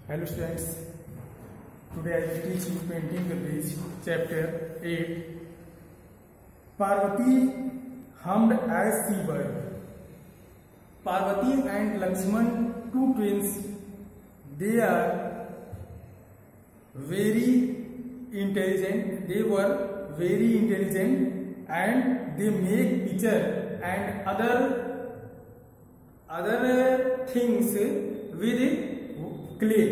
Hello students, today I will teach you painting the bridge, chapter 8. Parvati hummed as she bird. Parvati and Lakshman, two twins, they are very intelligent. They were very intelligent and they make picture and other things with clay.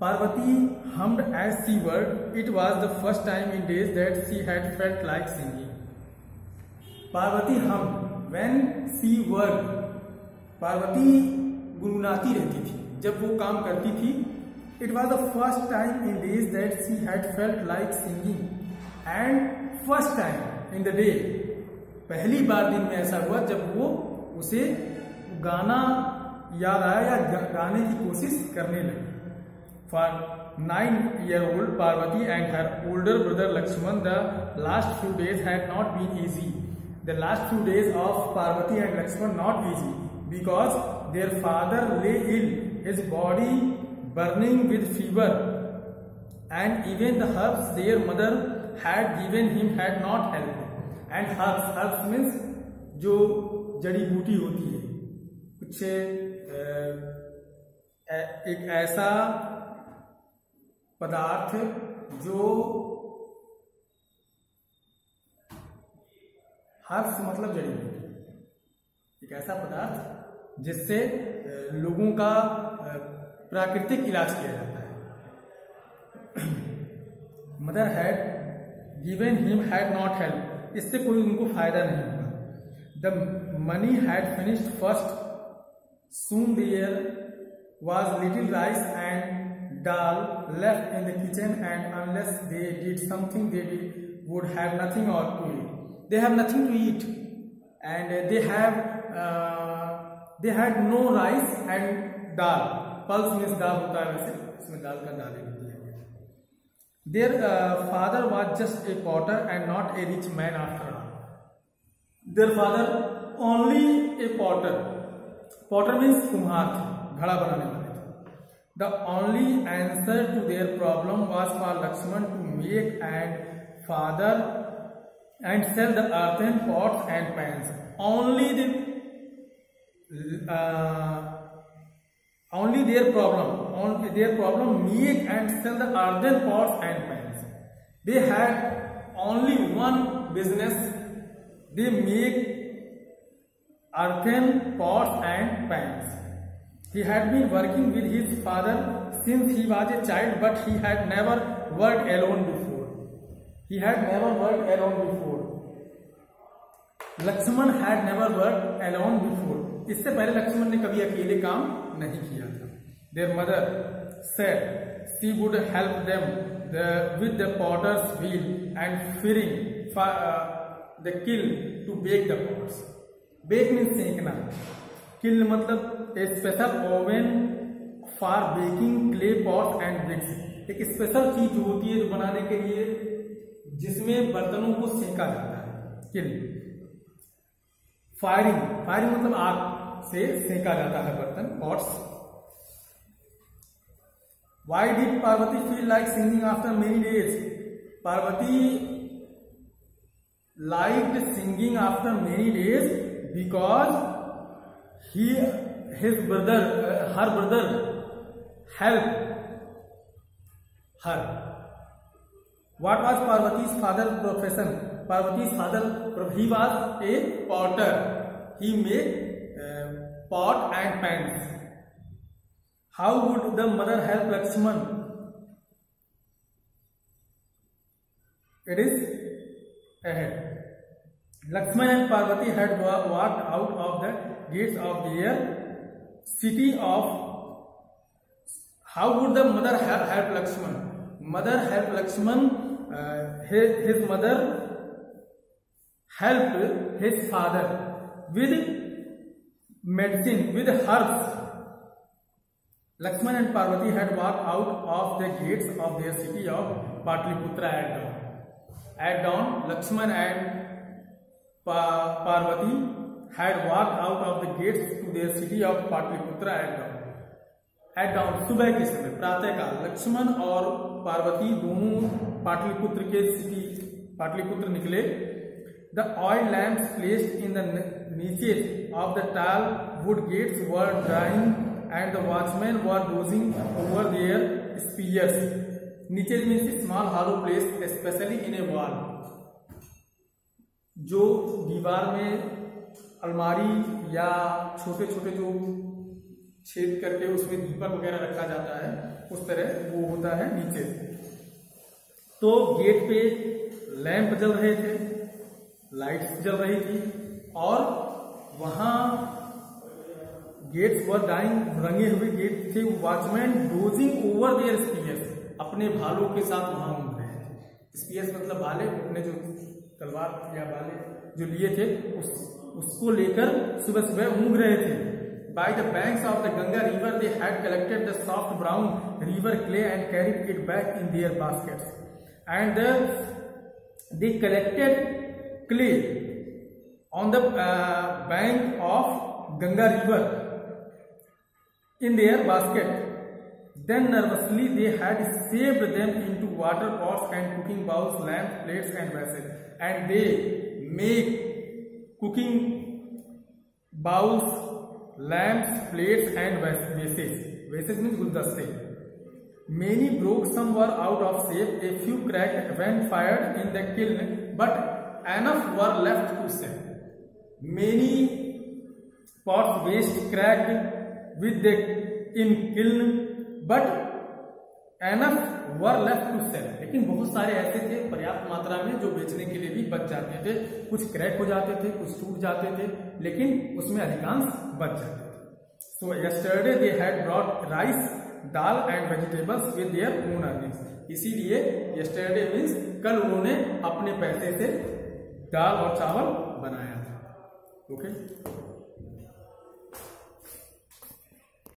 Parvati hummed as she worked. It was the first time in days that she had felt like singing. Parvati hummed when she worked. Parvati गुनगुनाती रहती थी जब वो काम करती थी. It was the first time in days that she had felt like singing. And first time in the day, पहली बार दिन में ऐसा हुआ जब वो उसे गाना याद आया या गाने की कोशिश करने लगी. For 9-year-old Parvati and her older brother Lakshman, the last few days had not been easy. The last few days of Parvati and Lakshman not easy because their father lay ill, his body burning with fever, and even the herbs their mother had given him had not helped. And herbs means जो जड़ी बूटी होती है, कुछ एक ऐसा पदार्थ जो हर्ब्स मतलब जड़ी बूटी, एक ऐसा पदार्थ जिससे लोगों का प्राकृतिक इलाज किया जाता है. Mother had given him had not help, इससे कोई उनको फायदा नहीं हुआ. The money had finished first, soon there was little rice and dal left in the kitchen, and unless they did something would have nothing or to eat. They have nothing to eat and they had no rice and dal. Pulse means dal होता है, वैसे इसमें दाल का दाल होती है. Their father was just a potter and not a rich man after all. Their father only a potter. Potter means कुम्हार थे, घड़ा बनाने वाले थे. The only answer to their problem was for Lakshman to make and father and sell the earthen pots and pans. Only their problem make and sell the earthen pots and pans. They had only one business. They make earthen pots and pans. He had been working with his father since he was a child, but he had never worked alone before. Lakshman had never worked alone before. इससे पहले लक्ष्मण ने कभी अकेले काम नहीं किया था. Their mother said she would help them with the potter's wheel and filling the kiln to bake the pots. Bake means सेंकना, किल्न मतलब a special oven for baking clay pot and bricks. एक special चीज जो होती है बनाने के लिए जिसमें बर्तनों को सेका जाता है, किल्न. फायरिंग मतलब आग से सेका जाता है बर्तन, pots. Why did Parvati feel like singing after many days? Parvati liked singing after many days because her brother helped her. What was Parvati's father's profession? Parvati's father, he was a potter. He made pot and pans. How would the mother help Lakshman? It is ahead. Lakshman and Parvati had walked out of the gates of their city of. How would the mother help Lakshman? Mother helped Lakshman. His mother helped his father with medicine, with herbs. Lakshman and Parvati had walked out of the gates of their city of Patliputra at dawn. At dawn, Lakshman and Parvati had walked out of the gates to their city of Patliputra at dawn. At dawn, सुबह के समय, प्रातःकाल, लक्ष्मण और पार्वती दोनों पाटलिपुत्र निकले। The oil lamps placed in the niches of the tall wood gates were drying and the watchman were dozing over their spears. Niches means small hollow place specially in a wall, जो दीवार में अलमारी या छोटे छोटे जो छेद करके उसमें दीपक वगैरह रखा जाता है, उस तरह वो होता है नीचे। तो गेट पे लैंप जल रहे थे, लाइट्स जल रही थी, और वहां गेट्स वर डाइंग, रंगे हुए गेट थे। Watchman dozing over their spears, अपने भालों के साथ वहां घूम रहे थे। स्पीयर्स मतलब भाले, अपने जो तलवार या भाले जो लिए थे उसको लेकर सुबह सुबह ऊँग रहे थे। By the banks of the Ganga river, they had collected the soft brown river clay and carried it back in their baskets. And they collected clay on the bank of Ganga river in their basket. Then nervously they had saved them into water pots and cooking bowls, lamps, plates and vessels. And they make cooking bowls, lamps, plates and vases. Vases means guldasta. Many broke, some were out of shape, a few cracked when fired in the kiln, but enough were left to sell. Many pots waste cracked with the in kiln, but enough were left to sell. लेकिन बहुत सारे ऐसे थे पर्याप्त मात्रा में जो बेचने के लिए भी बच जाते थे। कुछ क्रैक हो जाते थे, कुछ टूट जाते थे, लेकिन उसमें अधिकांश बच जाते थे। So yesterday they had brought rice, dal and vegetables with their own earnings. इसीलिए yesterday means कल उन्होंने अपने पैसे से दाल और चावल बनाया था। ओके।